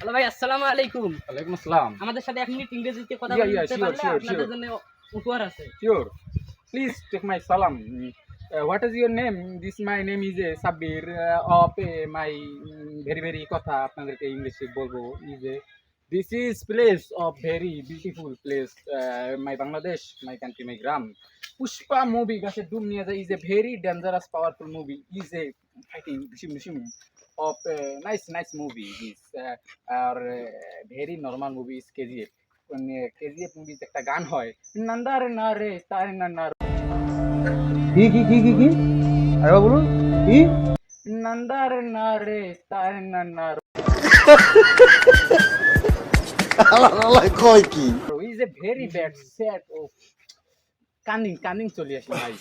Hello ভাই, আসসালামু আলাইকুম। ওয়ালাইকুম আসসালাম। আমাদের সাথে 1 মিনিট ইংরেজিতে কথা Yeah, বলতে sure, পারলে sure, আপনাদের sure. জন্য উপহার আছে। Sure. Please take my salam. What is your name? This my name is Sabir. Of my very very কথা আপনাদেরকে ইংলিশে বলবো is this is place of very beautiful place. My Bangladesh, my country, my gram. Pushpa movie গাছে ডুব নিয়ে যায় is a very dangerous powerful movie. Is a fighting ডিসিম of nice movie. Is R very normal movie is KGF. KGF মুভিতে একটা গান হয় নান্দারে না রে তারে না না কি আরে বলুন কি নান্দারে না রে তারে না না আল্লাহ কয় কি is a very bad sad ও কানিং চলে আসে ভাই